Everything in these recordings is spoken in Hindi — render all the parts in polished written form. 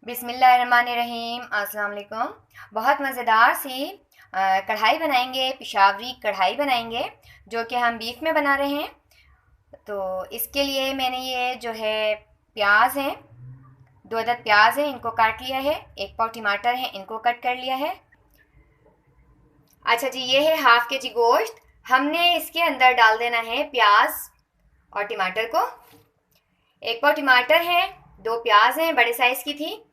बिस्मिल्लाहिर्रहमानिर्रहीम। अस्सलाम वालेकुम। बहुत मज़ेदार सी कढ़ाई बनाएंगे, पिशावरी कढ़ाई बनाएंगे जो कि हम बीफ में बना रहे हैं। तो इसके लिए मैंने ये जो है प्याज हैं, 2 अदद प्याज हैं, इनको काट लिया है। 1 पाव टमाटर है, इनको कट कर लिया है। अच्छा जी, ये है हाफ़ के जी गोश्त। हमने इसके अंदर डाल देना है प्याज और टमाटर को। 1 पाव टमाटर है, 2 प्याज हैं, बड़े साइज़ की थी।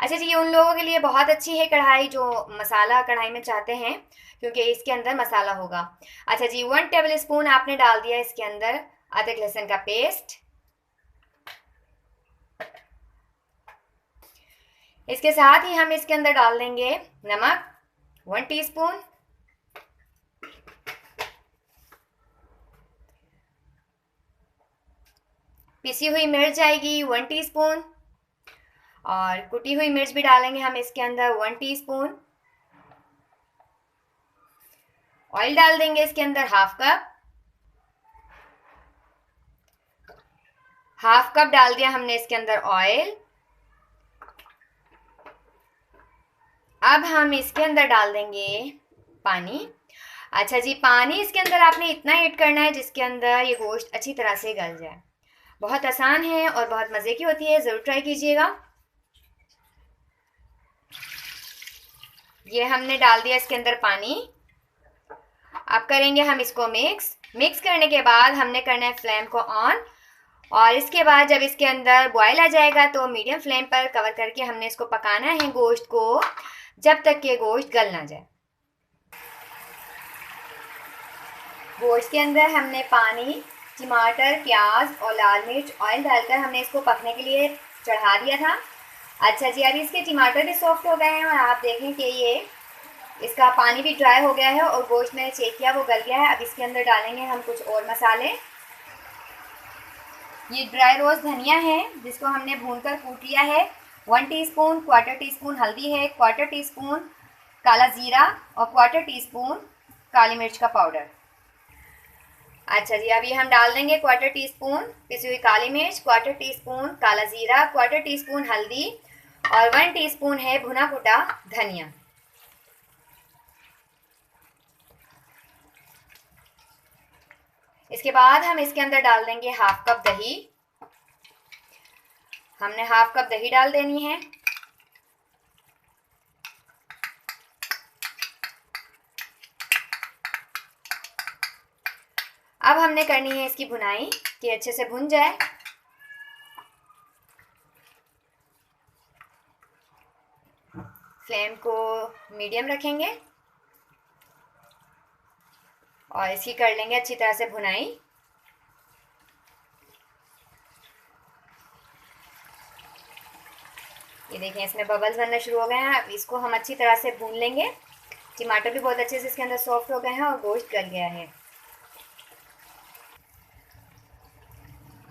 अच्छा जी, ये उन लोगों के लिए बहुत अच्छी है कढ़ाई जो मसाला कढ़ाई में चाहते हैं, क्योंकि इसके अंदर मसाला होगा। अच्छा जी, 1 टेबल स्पून आपने डाल दिया इसके अंदर अदरक लहसुन का पेस्ट। इसके साथ ही हम इसके अंदर डाल देंगे नमक 1 टीस्पून, पिसी हुई मिर्च जाएगी 1 टीस्पून, और कुटी हुई मिर्च भी डालेंगे हम इसके अंदर 1 टीस्पून। ऑयल डाल देंगे इसके अंदर हाफ कप डाल दिया हमने इसके अंदर ऑयल। अब हम इसके अंदर डाल देंगे पानी। अच्छा जी, पानी इसके अंदर आपने इतना ऐड करना है जिसके अंदर ये गोश्त अच्छी तरह से गल जाए। बहुत आसान है और बहुत मज़े की होती है, ज़रूर ट्राई कीजिएगा। ये हमने डाल दिया इसके अंदर पानी। अब करेंगे हम इसको मिक्स करने के बाद हमने करना है फ्लेम को ऑन, और इसके बाद जब इसके अंदर बॉयल आ जाएगा तो मीडियम फ्लेम पर कवर करके हमने इसको पकाना है गोश्त को, जब तक कि गोश्त गल ना जाए। गोश्त के अंदर हमने पानी, टमाटर, प्याज और लाल मिर्च, ऑयल डालकर हमने इसको पकने के लिए चढ़ा दिया था। अच्छा जी, अभी इसके टमाटर भी सॉफ्ट हो गए हैं और आप देखें कि ये इसका पानी भी ड्राई हो गया है और गोश्त मैंने चेक किया वो गल गया है। अब इसके अंदर डालेंगे हम कुछ और मसाले। ये ड्राई रोज धनिया है जिसको हमने भूनकर कूट लिया है 1 टीस्पून, 1/4 टीस्पून हल्दी है, 1/4 टीस्पून काला ज़ीरा और 1/4 टीस्पून काली मिर्च का पाउडर। अच्छा जी, अभी हम डाल देंगे 1/4 टीस्पून पिसी हुई काली मिर्च, 1/4 टीस्पून काला ज़ीरा, 1/4 टीस्पून हल्दी और 1 टीस्पून है भुना कुटा धनिया। इसके बाद हम इसके अंदर डाल देंगे हाफ कप दही। हमने हाफ कप दही डाल देनी है। अब हमने करनी है इसकी भुनाई कि अच्छे से भुन जाए। फ्लेम को मीडियम रखेंगे और इसकी कर लेंगे अच्छी तरह से भुनाई। ये देखें, इसमें बबल्स बनना शुरू हो गए हैं। अब इसको हम अच्छी तरह से भून लेंगे। टमाटर भी बहुत अच्छे से इसके अंदर सॉफ्ट हो गए हैं और गोश्त गल गया है।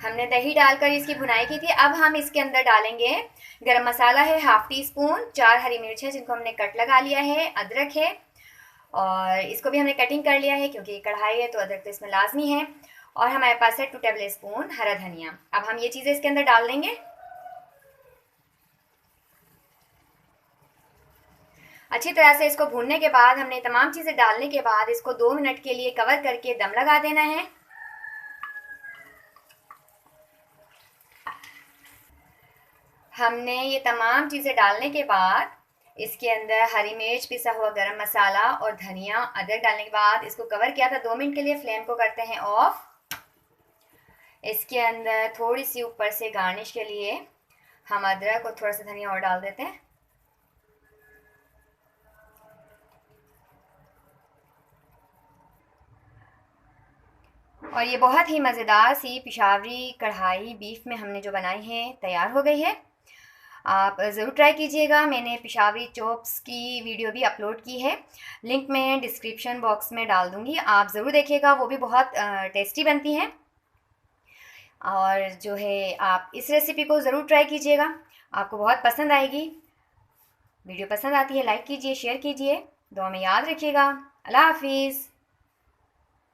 हमने दही डालकर इसकी भुनाई की थी। अब हम इसके अंदर डालेंगे गरम मसाला है हाफ टीस्पून, 4 हरी मिर्च है जिनको हमने कट लगा लिया है, अदरक है और इसको भी हमने कटिंग कर लिया है क्योंकि ये कढ़ाई है तो अदरक तो इसमें लाजमी है, और हमारे पास है 2 टेबल स्पून हरा धनिया। अब हम ये चीज़ें इसके अंदर डाल देंगे। अच्छी तरह से इसको भूनने के बाद हमने तमाम चीज़ें डालने के बाद इसको 2 मिनट के लिए कवर करके दम लगा देना है। हमने ये तमाम चीज़ें डालने के बाद इसके अंदर हरी मिर्च, पिसा हुआ गरम मसाला और धनिया, अदरक डालने के बाद इसको कवर किया था 2 मिनट के लिए। फ्लेम को करते हैं ऑफ। इसके अंदर थोड़ी सी ऊपर से गार्निश के लिए हम अदरक और थोड़ा सा धनिया और डाल देते हैं। और ये बहुत ही मज़ेदार सी पिशावरी कढ़ाई बीफ में हमने जो बनाई है तैयार हो गई है। आप ज़रूर ट्राई कीजिएगा। मैंने पिशावरी चॉप्स की वीडियो भी अपलोड की है, लिंक मैं डिस्क्रिप्शन बॉक्स में डाल दूँगी, आप ज़रूर देखिएगा। वो भी बहुत टेस्टी बनती हैं। और जो है आप इस रेसिपी को ज़रूर ट्राई कीजिएगा, आपको बहुत पसंद आएगी। वीडियो पसंद आती है लाइक कीजिए, शेयर कीजिए, दुआ में याद रखिएगा। अल्लाह हाफिज़।